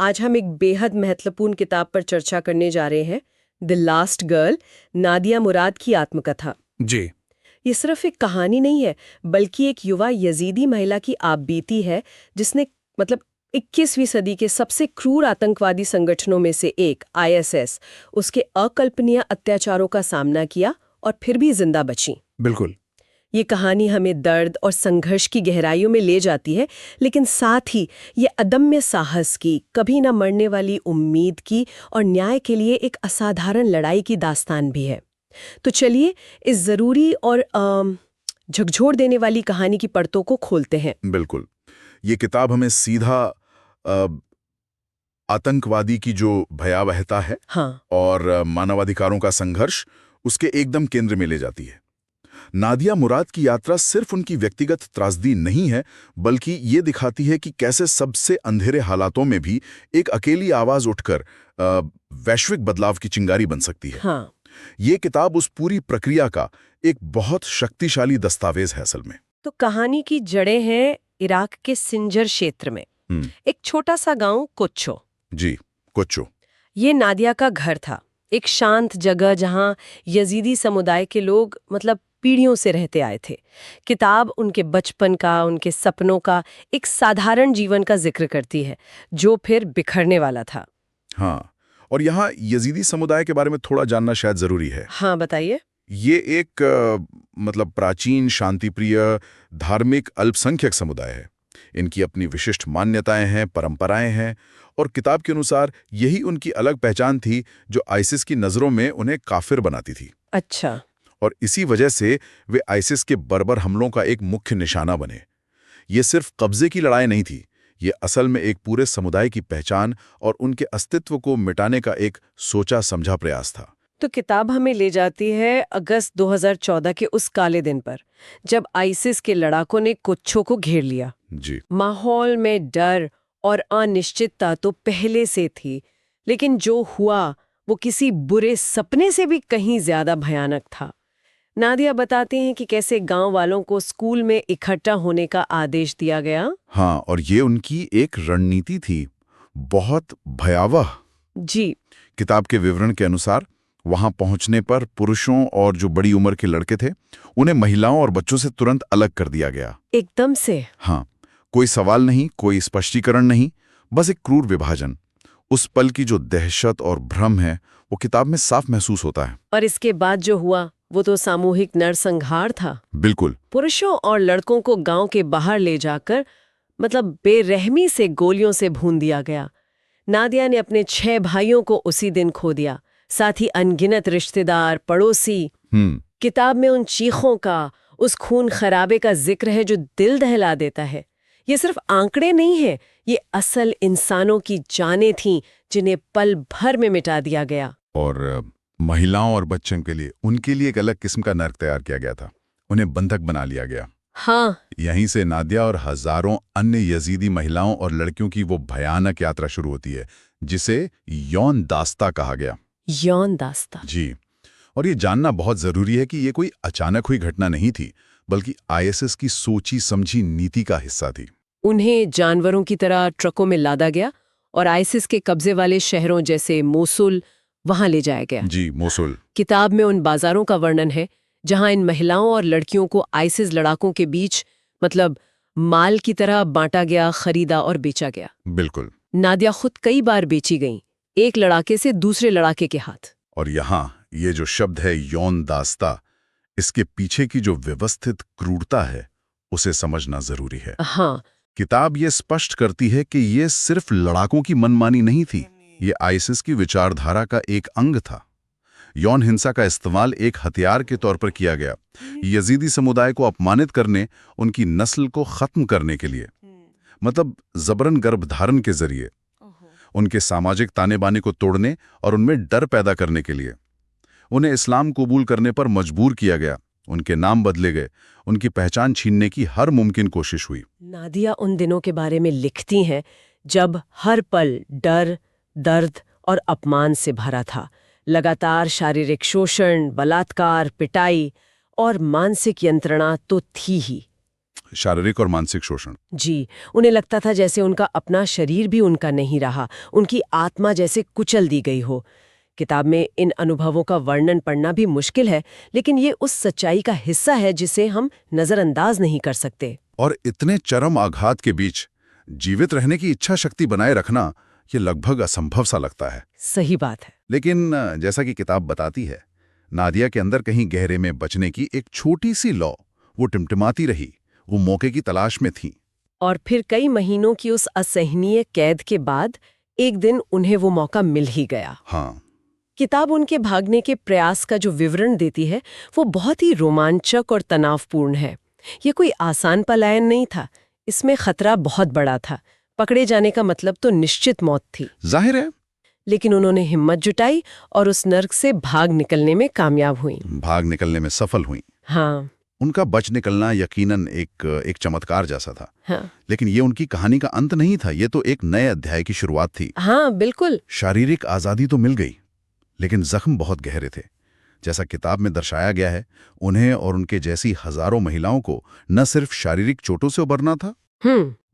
आज हम एक बेहद महत्वपूर्ण किताब पर चर्चा करने जा रहे हैं, द लास्ट गर्ल, नादिया मुराद की आत्मकथा। जी। ये सिर्फ एक कहानी नहीं है, बल्कि एक युवा यजीदी महिला की आपबीती है, जिसने 21वीं सदी के सबसे क्रूर आतंकवादी संगठनों में से एक आईएसएस, उसके अकल्पनीय अत्याचारों का सामना किया और फिर भी जिंदा बची। बिल्कुल। ये कहानी हमें दर्द और संघर्ष की गहराइयों में ले जाती है, लेकिन साथ ही ये अदम्य साहस की, कभी न मरने वाली उम्मीद की और न्याय के लिए एक असाधारण लड़ाई की दास्तान भी है। तो चलिए इस जरूरी और झकझोर देने वाली कहानी की परतों को खोलते हैं। बिल्कुल। ये किताब हमें सीधा अ, आतंकवादी की जो भयावहता है हाँ, और मानवाधिकारों का संघर्ष उसके एकदम केंद्र में ले जाती है। नादिया मुराद की यात्रा सिर्फ उनकी व्यक्तिगत त्रासदी नहीं है, बल्कि ये दिखाती है कि कैसे सबसे अंधेरे हालातों में भी एक अकेली आवाज उठकर वैश्विक बदलाव की चिंगारी बन सकती है। हाँ। ये किताब उस पूरी प्रक्रिया का एक बहुत शक्तिशाली दस्तावेज है असल में। तो कहानी की जड़ें हैं इराक के सिंजर क्षेत्र में, एक छोटा सा गांव कोच्चो। जी, कोच्चो। ये नादिया का घर था, एक शांत जगह जहां यजीदी समुदाय के लोग पीढ़ियों से रहते आए थे। किताब उनके बचपन का, उनके सपनों का, एक साधारण जीवन का जिक्र करती है, जो फिर बिखरने वाला था। हाँ, और यहाँ यजीदी समुदाय के बारे में थोड़ा जानना शायद जरूरी है। हाँ, बताइए। ये एक प्राचीन, शांतिप्रिय, धार्मिक अल्पसंख्यक समुदाय है। इनकी अपनी विशिष्ट मान्यताएं हैं, परंपराएं हैं, और किताब के अनुसार यही उनकी अलग पहचान थी, जो आइसिस की नज़रों में उन्हें काफिर बनाती थी। अच्छा। और इसी वजह से वे आइसिस के बर्बर हमलों का एक मुख्य निशाना बने। ये सिर्फ कब्जे की लड़ाई नहीं थी, ये असल में एक पूरे समुदाय की पहचान और उनके अस्तित्व को मिटाने का एक सोचा समझा प्रयास था। तो किताब हमें ले जाती है अगस्त 2014 के उस काले दिन पर, जब आइसिस के लड़ाकों ने कोच्चो को घेर लिया। जी। माहौल में डर और अनिश्चितता तो पहले से थी, लेकिन जो हुआ वो किसी बुरे सपने से भी कहीं ज्यादा भयानक था। नादिया बताते हैं कि कैसे गांव वालों को स्कूल में इकट्ठा होने का आदेश दिया गया। हाँ, और ये उनकी एक रणनीति थी, बहुत भयावह। जी। किताब के विवरण के अनुसार वहां पहुंचने पर पुरुषों और जो बड़ी उम्र के लड़के थे, उन्हें महिलाओं और बच्चों से तुरंत अलग कर दिया गया। एकदम से। हाँ, कोई सवाल नहीं, कोई स्पष्टीकरण नहीं, बस एक क्रूर विभाजन। उस पल की जो दहशत और भ्रम है, वो किताब में साफ महसूस होता है। और इसके बाद जो हुआ वो तो सामूहिक नरसंहार था। बिल्कुल। पुरुषों और लड़कों को गांव के बाहर ले जाकर बेरहमी से गोलियों से भून दिया गया। नादिया ने अपने 6 भाइयों को उसी दिन खो दिया, साथ ही अनगिनत रिश्तेदार, पड़ोसी। किताब में उन चीखों का, उस खून खराबे का जिक्र है जो दिल दहला देता है। ये सिर्फ आंकड़े नहीं है, ये असल इंसानों की जानें थीं जिन्हें पल भर में मिटा दिया गया। और महिलाओं और बच्चों के लिए, उनके लिए एक अलग किस्म का नर्क तैयार किया गया था। उन्हें बंधक बना लिया गया। हाँ। यहीं से नादिया और हजारों अन्य यजीदी महिलाओं और लड़कियों की वो भयानक यात्रा शुरू होती है, जिसे यौन दास्ता कहा गया। यौन दास्ता। जी। और ये जानना बहुत जरूरी है कि ये कोई अचानक हुई घटना नहीं थी, बल्कि आईएसएस की सोची समझी नीति का हिस्सा थी। उन्हें जानवरों की तरह ट्रकों में लादा गया और आईसिस के कब्जे वाले शहरों जैसे मोसुल वहां ले जाया गया। जी, मोसुल। किताब में उन बाजारों का वर्णन है जहां इन महिलाओं और लड़कियों को आईसिस लड़ाकों के बीच माल की तरह बांटा गया, खरीदा और बेचा गया। बिल्कुल। नादिया खुद कई बार बेची गईं, एक लड़ाके से दूसरे लड़ाके के हाथ। और यहाँ ये जो शब्द है यौन दास्ता, इसके पीछे की जो व्यवस्थित क्रूरता है, उसे समझना जरूरी है। हाँ। किताब ये स्पष्ट करती है कि ये सिर्फ लड़ाकों की मनमानी नहीं थी, ये आईसिस की विचारधारा का एक अंग था। यौन हिंसा का इस्तेमाल एक हथियार के तौर पर किया गया, यजीदी समुदाय को अपमानित करने, उनकी नस्ल को खत्म करने के लिए, जबरन गर्भधारण के जरिए, उनके सामाजिक ताने बाने को तोड़ने और उनमें डर पैदा करने के लिए। उन्हें इस्लाम कबूल करने पर मजबूर किया गया, उनके नाम बदले गए, उनकी पहचान छीनने की हर मुमकिन कोशिश हुई। नादिया उन दिनों के बारे में लिखती हैं जब हर पल डर, दर्द और अपमान से भरा था। लगातार शारीरिक शोषण, बलात्कार, पिटाई और मानसिक यंत्रणा तो थी ही। शारीरिक और मानसिक शोषण। जी, उन्हें लगता था जैसे उनका अपना शरीर भी उनका नहीं रहा, उनकी आत्मा जैसे कुचल दी गई हो। किताब में इन अनुभवों का वर्णन पढ़ना भी मुश्किल है, लेकिन ये उस सच्चाई का हिस्सा है जिसे हम नजरअंदाज नहीं कर सकते। और इतने चरम आघात के बीच जीवित रहने की इच्छा शक्ति बनाए रखना, ये लगभग असंभव सा लगता है। सही बात है। लेकिन जैसा कि किताब बताती है, नादिया के अंदर कहीं गहरे में बचने की एक छोटी सी लौ वो टिमटिमाती रही, वो मौके की तलाश में थी। और फिर कई महीनों की उस असहनीय कैद के बाद एक दिन उन्हें वो मौका मिल ही गया। हाँ, किताब उनके भागने के प्रयास का जो विवरण देती है वो बहुत ही रोमांचक और तनावपूर्ण है। ये कोई आसान पलायन नहीं था, इसमें खतरा बहुत बड़ा था। पकड़े जाने का मतलब तो निश्चित मौत थी। जाहिर है। लेकिन उन्होंने हिम्मत जुटाई और उस नर्क से भाग निकलने में कामयाब हुई। भाग निकलने में सफल हुई। हाँ उनका बच निकलना यकीनन एक चमत्कार जैसा था। हाँ लेकिन ये उनकी कहानी का अंत नहीं था, ये तो एक नए अध्याय की शुरुआत थी। हाँ बिल्कुल। शारीरिक आज़ादी तो मिल गई, लेकिन जख्म बहुत गहरे थे। जैसा किताब में दर्शाया गया है, उन्हें और उनके जैसी हजारों महिलाओं को न सिर्फ शारीरिक चोटों से उबरना था,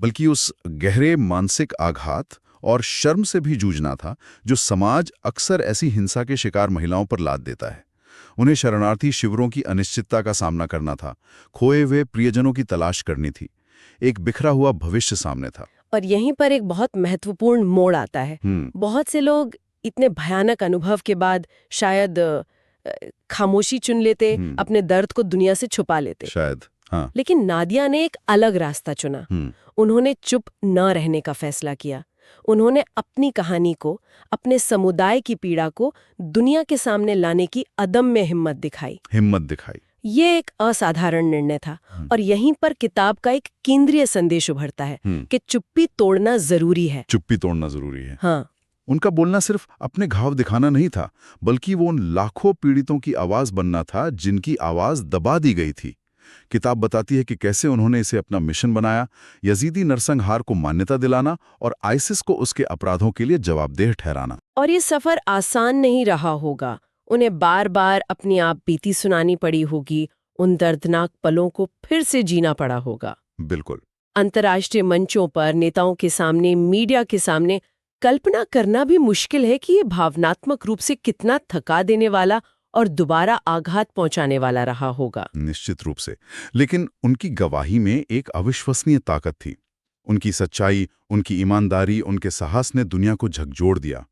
बल्कि उस गहरे मानसिक आघात और शर्म से भी जूझना था जो समाज अक्सर ऐसी हिंसा के शिकार महिलाओं पर लाद देता है। उन्हें शरणार्थी शिविरों की अनिश्चितता का सामना करना था, खोए हुए प्रियजनों की तलाश करनी थी, एक बिखरा हुआ भविष्य सामने था। और यहीं पर एक बहुत महत्वपूर्ण मोड़ आता है। बहुत से लोग इतने भयानक अनुभव के बाद शायद खामोशी चुन लेते, अपने दर्द को दुनिया से छुपा लेते शायद। हाँ। लेकिन नादिया ने एक अलग रास्ता चुना। उन्होंने चुप न रहने का फैसला किया। उन्होंने अपनी कहानी को, अपने समुदाय की पीड़ा को दुनिया के सामने लाने की अदम्य हिम्मत दिखाई। ये एक असाधारण निर्णय था। और यहीं पर किताब का एक केंद्रीय संदेश उभरता है कि चुप्पी तोड़ना जरूरी है। हाँ। उनका बोलना सिर्फ अपने घाव दिखाना नहीं था, बल्कि वो उन लाखों पीड़ितों की आवाज बनना था जिनकी आवाज दबा दी गई थी। किताब बताती है कि कैसे उन्होंने इसे अपना मिशन बनाया, यजीदी नरसंहार को मान्यता दिलाना और आईसिस को उसके अपराधों के लिए जवाबदेह ठहराना। और ये सफर आसान नहीं रहा होगा। उन्हें बार बार अपनी आप बीती सुनानी पड़ी होगी, उन दर्दनाक पलों को फिर से जीना पड़ा होगा। बिल्कुल। अंतर्राष्ट्रीय मंचों पर, नेताओं के सामने, मीडिया के सामने कल्पना करना भी मुश्किल है कि ये भावनात्मक रूप से कितना थका देने वाला और दोबारा आघात पहुंचाने वाला रहा होगा। निश्चित रूप से। लेकिन उनकी गवाही में एक अविश्वसनीय ताकत थी। उनकी सच्चाई, उनकी ईमानदारी, उनके साहस ने दुनिया को झकझोर दिया।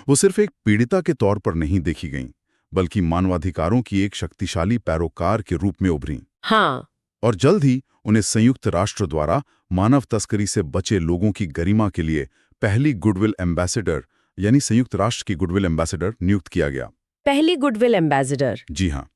वो सिर्फ एक पीड़िता के तौर पर नहीं देखी गईं, बल्कि मानवाधिकारों की एक शक्तिशाली पैरोकार के रूप में उभरी। हाँ। और जल्द ही उन्हें संयुक्त राष्ट्र द्वारा मानव तस्करी से बचे लोगों की गरिमा के लिए पहली गुडविल एम्बेसडर, यानी संयुक्त राष्ट्र की गुडविल एम्बेसडर नियुक्त किया गया। पहली गुडविल एम्बेसडर। जी हाँ।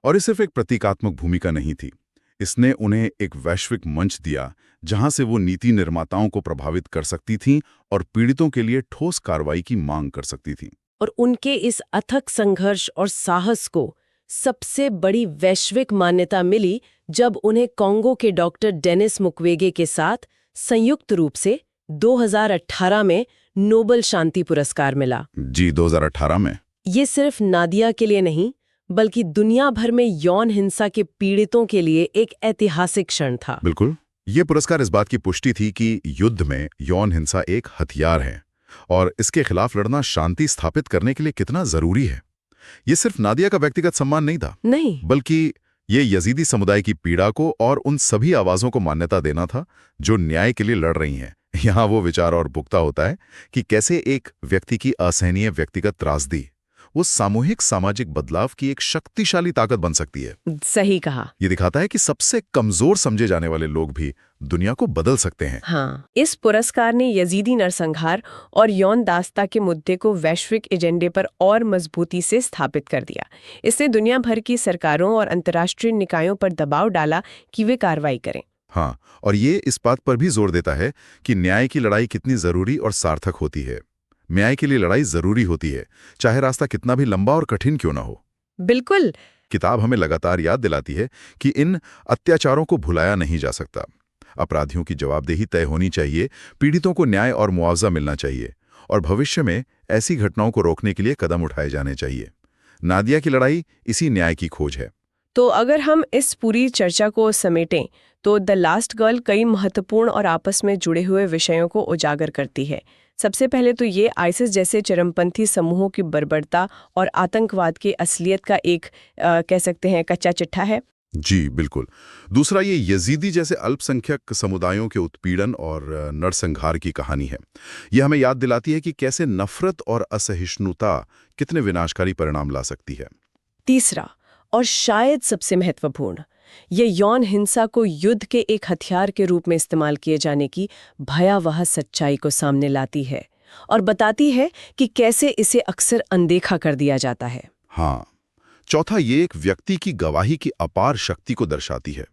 और ये सिर्फ एक प्रतीकात्मक भूमिका नहीं थी, इसने उन्हें एक वैश्विक मंच दिया जहां से वो नीति निर्माताओं को प्रभावित कर सकती थीं और पीड़ितों के लिए ठोस कार्रवाई की मांग कर सकती थीं। और उनके इस अथक संघर्ष और साहस को सबसे बड़ी वैश्विक मान्यता मिली जब उन्हें कांगो के डॉक्टर डेनिस मुक्वेगे के साथ संयुक्त रूप से 2018 में नोबेल शांति पुरस्कार मिला। जी, 2018 में। ये सिर्फ नादिया के लिए नहीं, बल्कि दुनिया भर में यौन हिंसा के पीड़ितों के लिए एक ऐतिहासिक क्षण था। बिल्कुल। ये पुरस्कार इस बात की पुष्टि थी कि युद्ध में यौन हिंसा एक हथियार है और इसके खिलाफ लड़ना शांति स्थापित करने के लिए कितना जरूरी है। ये सिर्फ नादिया का व्यक्तिगत सम्मान नहीं था, नहीं, बल्कि ये यजीदी समुदाय की पीड़ा को और उन सभी आवाजों को मान्यता देना था जो न्याय के लिए लड़ रही हैं। यहाँ वो विचार और पुख्ता होता है कि कैसे एक व्यक्ति की असहनीय व्यक्तिगत त्रासदी वो सामूहिक सामाजिक बदलाव की एक शक्तिशाली ताकत बन सकती है। सही कहा। ये दिखाता है कि सबसे कमजोर समझे जाने वाले लोग भी दुनिया को बदल सकते हैं। हाँ, इस पुरस्कार ने यजीदी नरसंहार और यौन दास्ता के मुद्दे को वैश्विक एजेंडे पर और मजबूती से स्थापित कर दिया। इसने दुनिया भर की सरकारों और अंतर्राष्ट्रीय निकायों पर दबाव डाला कि वे कार्रवाई करें। हाँ, और ये इस बात पर भी जोर देता है कि न्याय की लड़ाई कितनी जरूरी और सार्थक होती है। न्याय के लिए लड़ाई जरूरी होती है, चाहे रास्ता कितना भी लंबा और कठिन क्यों ना हो। बिल्कुल। किताब हमें लगातार याद दिलाती है कि इन अत्याचारों को भुलाया नहीं जा सकता। अपराधियों की जवाबदेही तय होनी चाहिए, पीड़ितों को न्याय और मुआवजा मिलना चाहिए और भविष्य में ऐसी घटनाओं को रोकने के लिए कदम उठाए जाने चाहिए। नादिया की लड़ाई इसी न्याय की खोज है। तो अगर हम इस पूरी चर्चा को समेटें तो द लास्ट गर्ल कई महत्वपूर्ण और आपस में जुड़े हुए विषयों को उजागर करती है। सबसे पहले तो ये आइसिस जैसे चरमपंथी समूहों की बर्बरता और आतंकवाद की असलियत का एक कह सकते हैं कच्चा चिट्ठा है। जी बिल्कुल। दूसरा, ये यजीदी जैसे अल्पसंख्यक समुदायों के उत्पीड़न और नरसंहार की कहानी है। यह हमें याद दिलाती है कि कैसे नफरत और असहिष्णुता कितने विनाशकारी परिणाम ला सकती है। तीसरा और शायद सबसे महत्वपूर्ण, ये यौन हिंसा को युद्ध के एक हथियार के रूप में इस्तेमाल किए जाने की भयावह सच्चाई को सामने लाती है और बताती है कि कैसे इसे अक्सर अनदेखा कर दिया जाता है। हाँ। चौथा, ये एक व्यक्ति की गवाही की अपार शक्ति को दर्शाती है।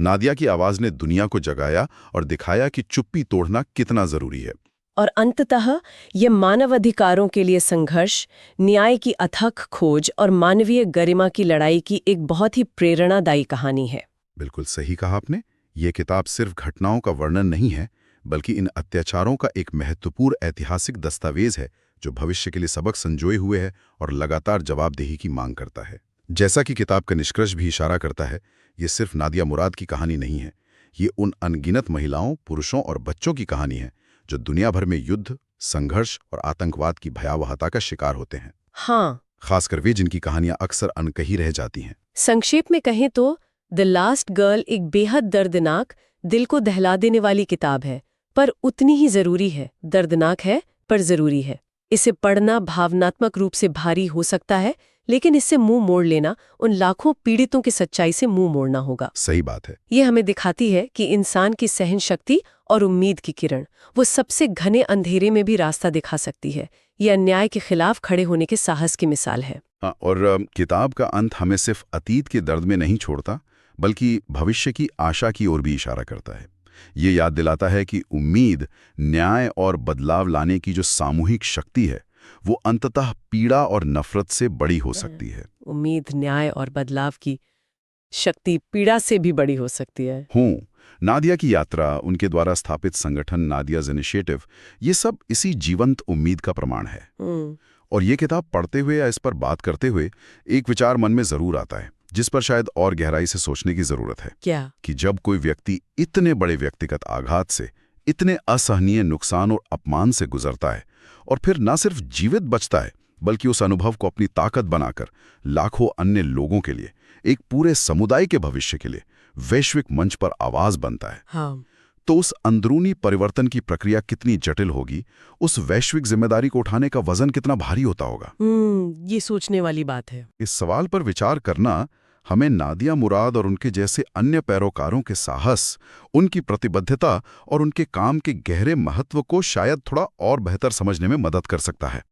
नादिया की आवाज ने दुनिया को जगाया और दिखाया कि चुप्पी तोड़ना कितना जरूरी है। और अंततः ये मानवाधिकारों के लिए संघर्ष, न्याय की अथक खोज और मानवीय गरिमा की लड़ाई की एक बहुत ही प्रेरणादायी कहानी है। बिल्कुल सही कहा आपने। ये किताब सिर्फ घटनाओं का वर्णन नहीं है, बल्कि इन अत्याचारों का एक महत्वपूर्ण ऐतिहासिक दस्तावेज है जो भविष्य के लिए सबक संजोए हुए है और लगातार जवाबदेही की मांग करता है। जैसा कि किताब का निष्कर्ष भी इशारा करता है, ये सिर्फ नादिया मुराद की कहानी नहीं है। ये उन अनगिनत महिलाओं, पुरुषों और बच्चों की कहानी है जो दुनिया भर में युद्ध, संघर्ष और आतंकवाद की भयावहता का शिकार होते हैं। हाँ, खासकर वे जिनकी कहानियां अक्सर अनकही रह जाती हैं। संक्षेप में कहें तो द लास्ट गर्ल एक बेहद दर्दनाक, दिल को दहला देने वाली किताब है, पर उतनी ही जरूरी है। दर्दनाक है पर जरूरी है। इसे पढ़ना भावनात्मक रूप से भारी हो सकता है, लेकिन इससे मुंह मोड़ लेना उन लाखों पीड़ितों की सच्चाई से मुंह मोड़ना होगा। सही बात है। ये हमें दिखाती है कि इंसान की सहन शक्ति और उम्मीद की किरण वो सबसे घने अंधेरे में भी रास्ता दिखा सकती है। ये अन्याय के खिलाफ खड़े होने के साहस की मिसाल है। हाँ, और किताब का अंत हमें सिर्फ अतीत के दर्द में नहीं छोड़ता, बल्कि भविष्य की आशा की ओर भी इशारा करता है। ये याद दिलाता है कि उम्मीद, न्याय और बदलाव लाने की जो सामूहिक शक्ति है, वो अंततः पीड़ा और नफरत से बड़ी हो सकती है। उम्मीद, न्याय और बदलाव की शक्ति पीड़ा से भी बड़ी हो सकती है। नादिया की यात्रा, उनके द्वारा स्थापित संगठन नादियाज इनिशिएटिव, ये सब इसी जीवंत उम्मीद का प्रमाण है। और ये किताब पढ़ते हुए या इस पर बात करते हुए एक विचार मन में जरूर आता है, जिस पर शायद और गहराई से सोचने की जरूरत है। क्या? कि जब कोई व्यक्ति इतने बड़े व्यक्तिगत आघात से, इतने असहनीय नुकसान और अपमान से गुजरता है और फिर न सिर्फ जीवित बचता है, बल्कि उस अनुभव को अपनी ताकत बनाकर लाखों अन्य लोगों के लिए, एक पूरे समुदाय के भविष्य के लिए वैश्विक मंच पर आवाज बनता है, हाँ, तो उस अंदरूनी परिवर्तन की प्रक्रिया कितनी जटिल होगी, उस वैश्विक जिम्मेदारी को उठाने का वजन कितना भारी होता होगा। ये सोचने वाली बात है। इस सवाल पर विचार करना हमें नादिया मुराद और उनके जैसे अन्य पैरोकारों के साहस, उनकी प्रतिबद्धता और उनके काम के गहरे महत्व को शायद थोड़ा और बेहतर समझने में मदद कर सकता है।